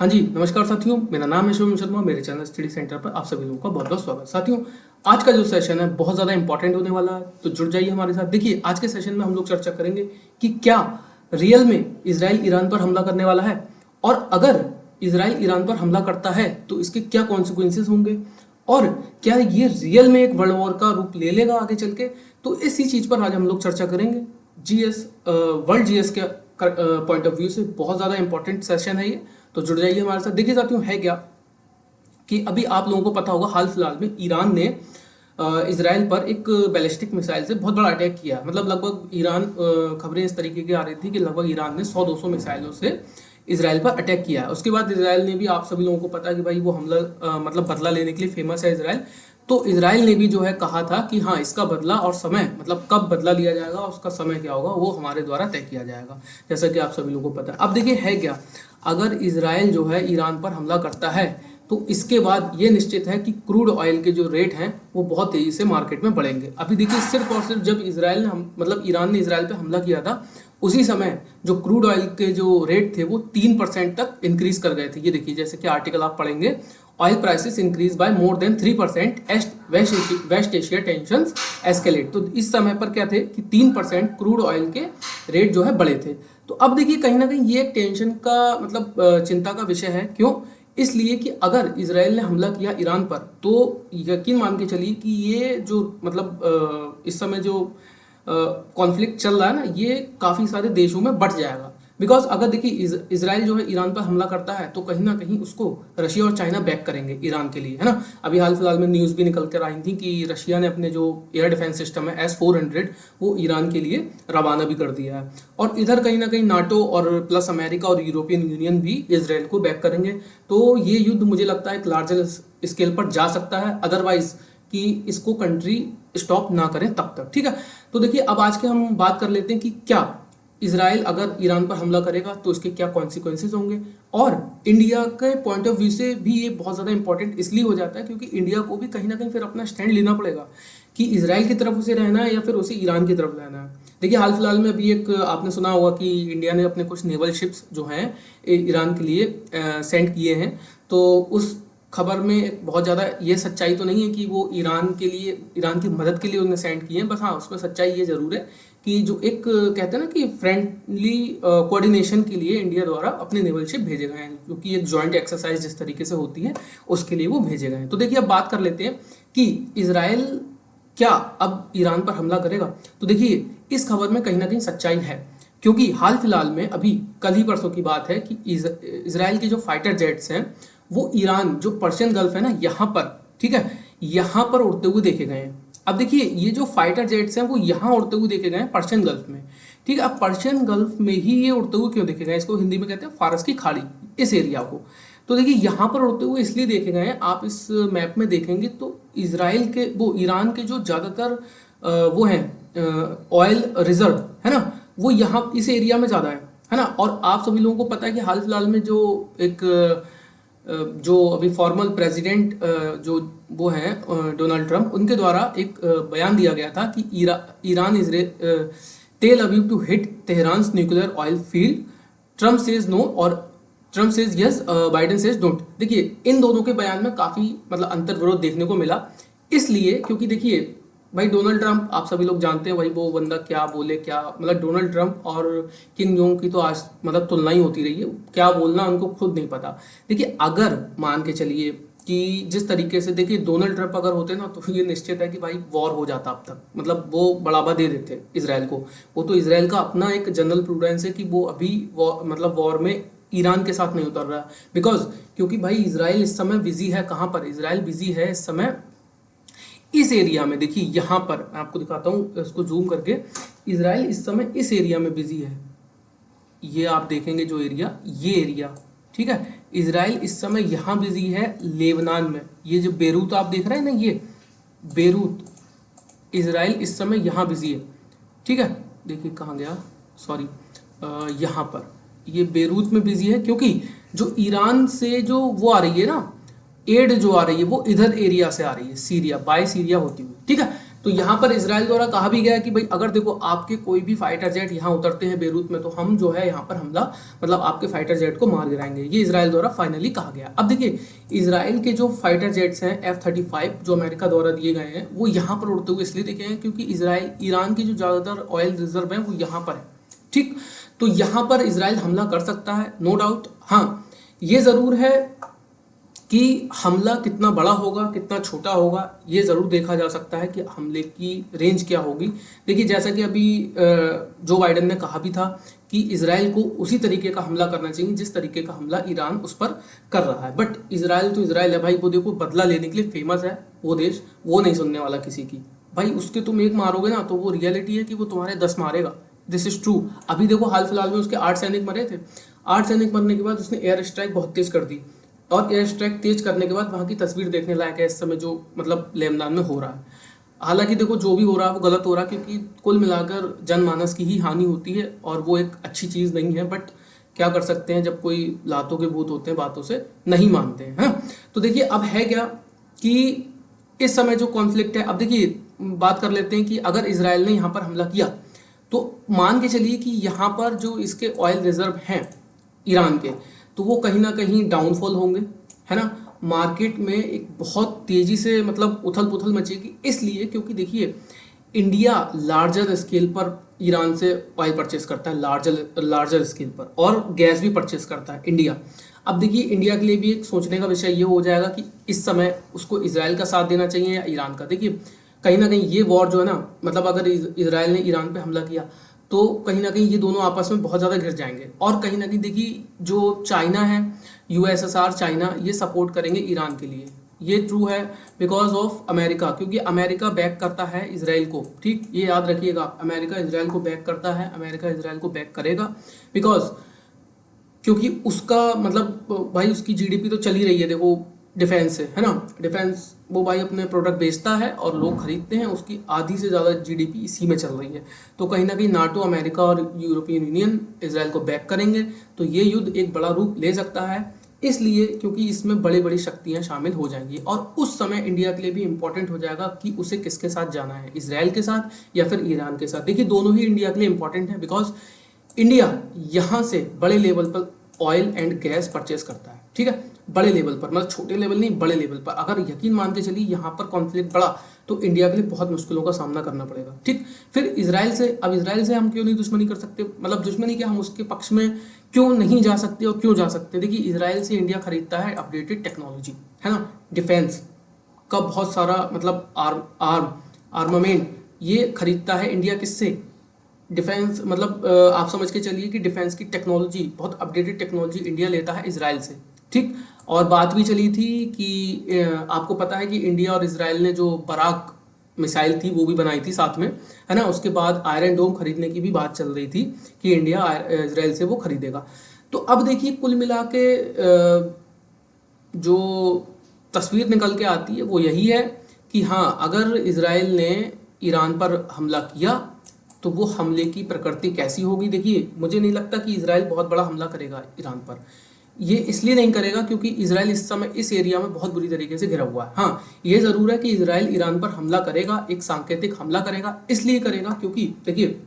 हाँ जी, नमस्कार साथियों, मेरा नाम है शुभम शर्मा। मेरे चैनल स्टडी सेंटर पर आप सभी लोगों का बहुत बहुत स्वागत। साथियों, आज का जो सेशन है बहुत ज़्यादा इंपॉर्टेंट होने वाला है, तो जुड़ जाइए हमारे साथ। देखिए, आज के सेशन में हम लोग चर्चा करेंगे कि क्या रियल में इजराइल ईरान पर हमला करने वाला है, और अगर इजराइल ईरान पर हमला करता है तो इसके क्या कॉन्सिक्वेंसेज होंगे, और क्या ये रियल में एक वर्ल्ड वॉर का रूप ले लेगा आगे चल के। तो इसी चीज़ पर आज हम लोग चर्चा करेंगे। जीएस वर्ल्ड जीएस के पॉइंट ऑफ व्यू से बहुत ज़्यादा इंपॉर्टेंट सेशन है ये, तो जुड़ जाइए हमारे साथ। देखिए साथियों, है क्या कि अभी आप लोगों को पता होगा, हाल फिलहाल में ईरान ने इसराइल पर एक बैलिस्टिक मिसाइल से बहुत बड़ा अटैक किया। मतलब लगभग ईरान, खबरें इस तरीके की आ रही थी कि लगभग ईरान ने 100-200 मिसाइलों से इसराइल पर अटैक किया है। उसके बाद इसराइल ने भी, आप सभी लोगों को पता है कि भाई वो हमला मतलब बदला लेने के लिए फेमस है इसराइल। तो इसराइल ने भी जो है कहा था कि हाँ, इसका बदला और समय, मतलब कब बदला लिया जाएगा और उसका समय क्या होगा, वो हमारे द्वारा तय किया जाएगा, जैसा कि आप सभी लोगों को पता है। अब देखिए, है क्या, अगर इसराइल जो है ईरान पर हमला करता है तो इसके बाद ये निश्चित है कि क्रूड ऑयल के जो रेट हैं वो बहुत तेजी से मार्केट में बढ़ेंगे। अभी देखिए, सिर्फ और सिर्फ जब इसराइल ने मतलब ईरान ने इसराइल पे हमला किया था, उसी समय जो क्रूड ऑयल के जो रेट थे वो 3% तक इंक्रीज कर गए थे। ये देखिए, जैसे कि आर्टिकल आप पढ़ेंगे, oil prices increase by more than 3% West Asia tensions escalate. तो इस समय पर क्या थे कि 3% क्रूड ऑयल के रेट जो है बढ़े थे। तो अब देखिए, कहीं ना कहीं ये एक टेंशन का मतलब चिंता का विषय है। क्यों? इसलिए कि अगर इसराइल ने हमला किया ईरान पर, तो यकीन मान के चलिए कि ये जो मतलब इस समय जो कॉन्फ्लिक्ट चल रहा है ना, ये काफ़ी सारे देशों में बढ़ जाएगा। बिकॉज अगर देखिए इसराइल जो है ईरान पर हमला करता है तो कहीं ना कहीं उसको रशिया और चाइना बैक करेंगे ईरान के लिए, है ना। अभी हाल फिलहाल में न्यूज़ भी निकल कर आई थी कि रशिया ने अपने जो एयर डिफेंस सिस्टम है S-400 वो ईरान के लिए रवाना भी कर दिया है। और इधर कहीं ना कहीं नाटो और प्लस अमेरिका और यूरोपियन यूनियन भी इसराइल को बैक करेंगे। तो ये युद्ध मुझे लगता है एक लार्जर स्केल पर जा सकता है, अदरवाइज कि इसको कंट्री स्टॉप ना करें तब तक, ठीक है। तो देखिए, अब आज के हम बात कर लेते हैं कि क्या इसराइल अगर ईरान पर हमला करेगा तो इसके क्या कॉन्सिक्वेंसेज होंगे। और इंडिया के पॉइंट ऑफ व्यू से भी ये बहुत ज़्यादा इंपॉर्टेंट इसलिए हो जाता है क्योंकि इंडिया को भी कहीं ना कहीं फिर अपना स्टैंड लेना पड़ेगा कि इसराइल की तरफ उसे रहना है या फिर उसे ईरान की तरफ रहना है। देखिए, हाल फिलहाल में अभी एक आपने सुना होगा कि इंडिया ने अपने कुछ नेवल शिप्स जो हैं ईरान के लिए सेंड किए हैं। तो उस खबर में बहुत ज़्यादा ये सच्चाई तो नहीं है कि वो ईरान के लिए, ईरान की मदद के लिए उन्हें सेंड किए हैं। बस हाँ, उसमें सच्चाई ये ज़रूर है कि जो एक कहते हैं ना कि फ्रेंडली कोऑर्डिनेशन के लिए इंडिया द्वारा अपने नेवल शिप भेजे गए हैं, क्योंकि एक जॉइंट एक्सरसाइज जिस तरीके से होती है उसके लिए वो भेजे गए हैं। तो देखिए, अब बात कर लेते हैं कि इसराइल क्या अब ईरान पर हमला करेगा। तो देखिए, इस खबर में कहीं ना कहीं सच्चाई है, क्योंकि हाल फिलहाल में अभी कल ही परसों की बात है कि इसराइल के जो फाइटर जेट्स हैं वो ईरान जो पर्शियन गल्फ है ना यहाँ पर, ठीक है, यहाँ पर उड़ते हुए देखे गए हैं। अब देखिए, ये जो फाइटर जेट्स हैं वो यहाँ उड़ते हुए देखे गए हैं पर्शियन गल्फ में, ठीक है। अब पर्शियन गल्फ में ही ये उड़ते हुए क्यों देखे गए, इसको हिंदी में कहते हैं फारस की खाड़ी, इस एरिया को। तो देखिए, यहाँ पर उड़ते हुए इसलिए देखे गए हैं, आप इस मैप में देखेंगे तो इसराइल के वो ईरान के जो ज़्यादातर वो हैं ऑयल रिजर्व, है ना, वो यहाँ इस एरिया में ज़्यादा है ना। और आप सभी लोगों को पता है कि हाल फिलहाल में जो एक जो अभी फॉर्मल प्रेसिडेंट जो वो हैं डोनाल्ड ट्रंप, उनके द्वारा एक बयान दिया गया था कि Iran is Tel Aviv to hit Tehran nuclear oil field, Trump says no और Trump says yes, Biden says don't. देखिए, इन दोनों के बयान में काफ़ी मतलब अंतर विरोध देखने को मिला, इसलिए क्योंकि देखिए भाई, डोनाल्ड ट्रंप आप सभी लोग जानते हैं, भाई वो बंदा क्या बोले क्या, मतलब डोनाल्ड ट्रंप और किम जोंग की तो आज मतलब तुलना ही होती रही है, क्या बोलना उनको खुद नहीं पता। देखिए, अगर मान के चलिए कि जिस तरीके से, देखिए डोनाल्ड ट्रंप अगर होते ना तो ये निश्चित है कि भाई वॉर हो जाता अब तक, मतलब वो बढ़ावा दे देते इसराइल को। वो तो इसराइल का अपना एक जनरल प्रूडेंस है कि वो अभी मतलब वॉर में ईरान के साथ नहीं उतर रहा, बिकॉज क्योंकि भाई इसराइल इस समय बिजी है। कहाँ पर इसराइल बिजी है इस समय? इस एरिया में। देखिए, यहाँ पर मैं आपको दिखाता हूँ इसको जूम करके, इसराइल इस समय इस एरिया में बिजी है। ये आप देखेंगे जो एरिया, ये एरिया, ठीक है, इसराइल इस समय यहाँ बिजी है लेबनान में। ये जो बेरूत आप देख रहे हैं ना, ये बेरूत, इसराइल इस समय यहाँ बिजी है, ठीक है। देखिए कहाँ गया, सॉरी, यहाँ पर ये बेरूत में बिजी है, क्योंकि जो ईरान से जो वो आ रही है ना एड जो आ रही है वो इधर एरिया से आ रही है, सीरिया, बाय सीरिया होती हुई, ठीक है। तो यहाँ पर इजराइल द्वारा कहा भी गया है कि भाई अगर देखो आपके कोई भी फाइटर जेट यहाँ उतरते हैं बेरूत में, तो हम जो है यहाँ पर हमला मतलब आपके फाइटर जेट को मार गिराएंगे, ये इजराइल द्वारा फाइनली कहा गया। अब देखिए इजराइल के जो फाइटर जेट्स हैं F-35 जो अमेरिका द्वारा दिए गए हैं, वो यहाँ पर उड़ते हुए इसलिए दिखे हैं क्योंकि इजराइल ईरान की जो ज़्यादातर ऑयल रिजर्व है वो यहाँ पर है, ठीक। तो यहाँ पर इजराइल हमला कर सकता है, नो डाउट। हाँ, ये ज़रूर है कि हमला कितना बड़ा होगा कितना छोटा होगा ये ज़रूर देखा जा सकता है कि हमले की रेंज क्या होगी। देखिए जैसा कि अभी जो बाइडेन ने कहा भी था कि इजराइल को उसी तरीके का हमला करना चाहिए जिस तरीके का हमला ईरान उस पर कर रहा है। बट इजराइल तो इजराइल है भाई, वो देखो बदला लेने के लिए फेमस है वो देश, वो नहीं सुनने वाला किसी की। भाई उसके तुम एक मारोगे ना तो वो रियलिटी है कि वो तुम्हारे 10 मारेगा, दिस इज ट्रू। अभी देखो हाल फिलहाल में उसके 8 सैनिक मरे थे, 8 सैनिक मरने के बाद उसने एयर स्ट्राइक बहुत तेज कर दी, और एयर स्ट्राइक तेज करने के बाद वहाँ की तस्वीर देखने लायक है इस समय जो मतलब लेबनान में हो रहा है। हालांकि देखो जो भी हो रहा है वो गलत हो रहा है क्योंकि कुल मिलाकर जनमानस की ही हानि होती है और वो एक अच्छी चीज़ नहीं है। बट क्या कर सकते हैं, जब कोई लातों के भूत होते हैं बातों से नहीं मानते हैं, हाँ। तो देखिए अब है क्या कि इस समय जो कॉन्फ्लिक्ट है, अब देखिए बात कर लेते हैं कि अगर इसराइल ने यहाँ पर हमला किया तो मान के चलिए कि यहाँ पर जो इसके ऑयल रिजर्व हैं ईरान के, तो वो कहीं ना कहीं डाउनफॉल होंगे, है ना। मार्केट में एक बहुत तेजी से मतलब उथल पुथल मचेगी, इसलिए क्योंकि देखिए इंडिया लार्जर स्केल पर ईरान से ऑयल परचेस करता है, लार्जर स्केल पर, और गैस भी परचेस करता है इंडिया। अब देखिए इंडिया के लिए भी एक सोचने का विषय ये हो जाएगा कि इस समय उसको इसराइल का साथ देना चाहिए या ईरान का। देखिए कहीं ना कहीं ये वॉर जो है ना, मतलब अगर इसराइल ने ईरान पे हमला किया तो कहीं ना कहीं ये दोनों आपस में बहुत ज़्यादा घिर जाएंगे, और कहीं ना कहीं देखिए जो चाइना है, यूएसएसआर चाइना, ये सपोर्ट करेंगे ईरान के लिए, ये ट्रू है बिकॉज ऑफ अमेरिका, क्योंकि अमेरिका बैक करता है इसराइल को, ठीक, ये याद रखिएगा। अमेरिका इसराइल को बैक करता है, अमेरिका इसराइल को बैक करेगा बिकॉज क्योंकि उसका मतलब भाई उसकी जीडीपी तो चली रही है देखो डिफेंस से, है ना। डिफेंस वो भाई अपने प्रोडक्ट बेचता है और लोग खरीदते हैं, उसकी आधी से ज़्यादा जीडीपी इसी में चल रही है। तो कहीं ना कहीं नाटो, अमेरिका और यूरोपियन यूनियन इसराइल को बैक करेंगे, तो ये युद्ध एक बड़ा रूप ले सकता है, इसलिए क्योंकि इसमें बड़ी बड़ी शक्तियां शामिल हो जाएंगी। और उस समय इंडिया के लिए भी इंपॉर्टेंट हो जाएगा कि उसे किसके साथ जाना है, इसराइल के साथ या फिर ईरान के साथ। देखिए दोनों ही इंडिया के लिए इंपॉर्टेंट है बिकॉज इंडिया यहाँ से बड़े लेवल पर ऑयल एंड गैस परचेस करता है, ठीक है, बड़े लेवल पर, मतलब छोटे लेवल नहीं, बड़े लेवल पर। अगर यकीन मान के चलिए यहाँ पर कॉन्फ्लिक्ट बढ़ा तो इंडिया के लिए बहुत मुश्किलों का सामना करना पड़ेगा, ठीक। फिर इसराइल से, अब इसराइल से हम क्यों नहीं दुश्मनी कर सकते, मतलब दुश्मनी क्या, हम उसके पक्ष में क्यों नहीं जा सकते और क्यों जा सकते। देखिए इसराइल से इंडिया खरीदता है अपडेटेड टेक्नोलॉजी, है ना, डिफेंस का बहुत सारा मतलब आर्मामेंट ये खरीदता है इंडिया, किससे, डिफेंस, मतलब आप समझ के चलिए कि डिफेंस की टेक्नोलॉजी, बहुत अपडेटेड टेक्नोलॉजी इंडिया लेता है इसराइल से, ठीक। और बात भी चली थी कि आपको पता है कि इंडिया और इसराइल ने जो बराक मिसाइल थी वो भी बनाई थी साथ में, है ना। उसके बाद आयरन डोम खरीदने की भी बात चल रही थी कि इंडिया इसराइल से वो खरीदेगा। तो अब देखिए कुल मिला के जो तस्वीर निकल के आती है वो यही है कि हाँ, अगर इसराइल ने ईरान पर हमला किया तो वो हमले की प्रकृति कैसी होगी। देखिए मुझे नहीं लगता कि इसराइल बहुत बड़ा हमला करेगा ईरान पर, ये इसलिए नहीं करेगा क्योंकि इसराइल इस समय इस एरिया में बहुत बुरी तरीके से घिरा हुआ है। हाँ, ये ज़रूर है कि इसराइल ईरान पर हमला करेगा, एक सांकेतिक हमला करेगा, इसलिए करेगा क्योंकि देखिए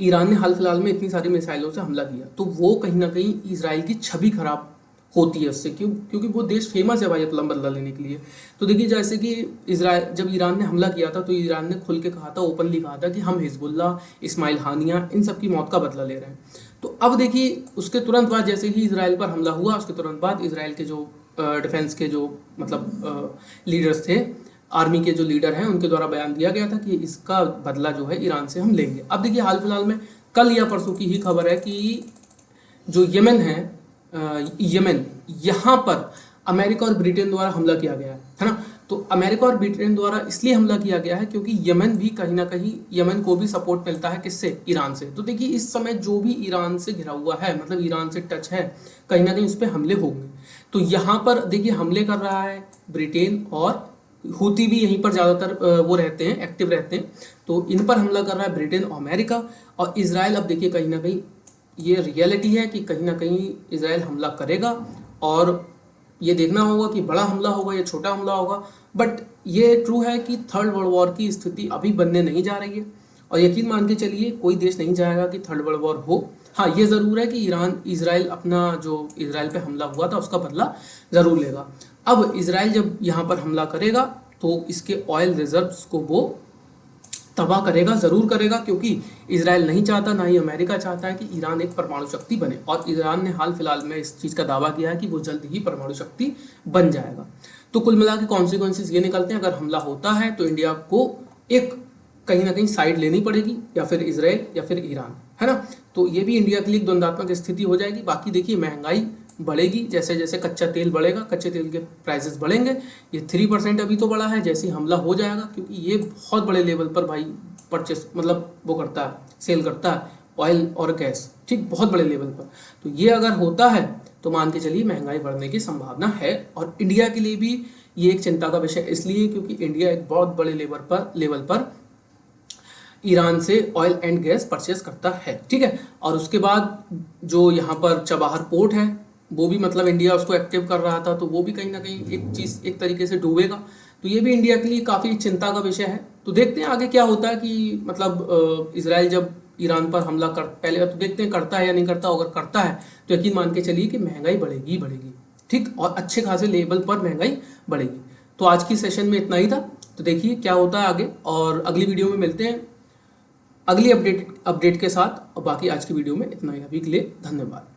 ईरान ने हाल फिलहाल में इतनी सारी मिसाइलों से हमला किया, तो वो कहीं ना कहीं इसराइल की छवि खराब होती है उससे, क्योंकि वो देश फेमस है भाई अपना बदला लेने के लिए। तो देखिए जैसे कि इसराइल, जब ईरान ने हमला किया था तो ईरान ने खुल के कहा था, ओपनली कहा था कि हम हिजबुल्ला, इस्माइल हानिया, इन सब की मौत का बदला ले रहे हैं। तो अब देखिए उसके तुरंत बाद जैसे ही इसराइल पर हमला हुआ, उसके तुरंत बाद इसराइल के जो डिफेंस के जो मतलब लीडर्स थे, आर्मी के जो लीडर हैं, उनके द्वारा बयान दिया गया था कि इसका बदला जो है ईरान से हम लेंगे। अब देखिए हाल फिलहाल में कल या परसों की ही खबर है कि जो यमन है, यमन, यहाँ पर अमेरिका और ब्रिटेन द्वारा हमला किया गया है ना। तो अमेरिका और ब्रिटेन द्वारा इसलिए हमला किया गया है क्योंकि यमन भी कहीं ना कहीं, यमन को भी सपोर्ट मिलता है किससे, ईरान से। तो देखिए इस समय जो भी ईरान से घिरा हुआ है, मतलब ईरान से टच है, कहीं ना कहीं उस पर हमले होंगे। तो यहाँ पर देखिए हमले कर रहा है ब्रिटेन, और हूती भी यहीं पर ज़्यादातर वो रहते हैं, एक्टिव रहते हैं। तो इन पर हमला कर रहा है ब्रिटेन और अमेरिका, और इसराइल अब देखिए कहीं ना कहीं ये रियलिटी है कि कहीं ना कहीं इसराइल हमला करेगा, और ये देखना होगा कि बड़ा हमला होगा या छोटा हमला होगा, बट ये ट्रू है कि थर्ड वर्ल्ड वॉर की स्थिति अभी बनने नहीं जा रही है। और यकीन मान के चलिए कोई देश नहीं चाहेगा कि थर्ड वर्ल्ड वॉर हो। हाँ, ये ज़रूर है कि ईरान इसराइल अपना जो इसराइल पे हमला हुआ था उसका बदला ज़रूर लेगा। अब इसराइल जब यहाँ पर हमला करेगा तो इसके ऑयल रिजर्व्स को वो तबाह करेगा, ज़रूर करेगा, क्योंकि इसराइल नहीं चाहता, ना ही अमेरिका चाहता है कि ईरान एक परमाणु शक्ति बने। और ईरान ने हाल फिलहाल में इस चीज़ का दावा किया है कि वो जल्द ही परमाणु शक्ति बन जाएगा। तो कुल मिला के कॉन्सिक्वेंसेस ये निकलते हैं, अगर हमला होता है तो इंडिया को एक कहीं ना कहीं साइड लेनी पड़ेगी, या फिर इसराइल या फिर ईरान, है ना। तो ये भी इंडिया के लिए एक द्वंद्वात्मक स्थिति हो जाएगी। बाकी देखिए महंगाई बढ़ेगी, जैसे जैसे कच्चा तेल बढ़ेगा, कच्चे तेल के प्राइसेस बढ़ेंगे। ये 3% अभी तो बढ़ा है, जैसे ही हमला हो जाएगा, क्योंकि ये बहुत बड़े लेवल पर भाई परचेस मतलब वो करता है, सेल करता है ऑयल और गैस, ठीक, बहुत बड़े लेवल पर। तो ये अगर होता है तो मान के चलिए महंगाई बढ़ने की संभावना है। और इंडिया के लिए भी ये एक चिंता का विषय इसलिए क्योंकि इंडिया एक बहुत बड़े लेवल पर ईरान से ऑयल एंड गैस परचेस करता है, ठीक है। और उसके बाद जो यहाँ पर चबाहर पोर्ट है वो भी मतलब इंडिया उसको एक्टिव कर रहा था, तो वो भी कहीं ना कहीं एक चीज़ एक तरीके से डूबेगा। तो ये भी इंडिया के लिए काफ़ी चिंता का विषय है। तो देखते हैं आगे क्या होता है कि मतलब इसराइल जब ईरान पर हमला कर, पहले तो देखते हैं करता है या नहीं करता। अगर करता है तो यकीन मान के चलिए कि महंगाई बढ़ेगी ही बढ़ेगी, ठीक, और अच्छे खासे लेवल पर महंगाई बढ़ेगी। तो आज की सेशन में इतना ही था। तो देखिए क्या होता है आगे, और अगली वीडियो में मिलते हैं अगली अपडेट के साथ। और बाकी आज की वीडियो में इतना ही, अभी के लिए धन्यवाद।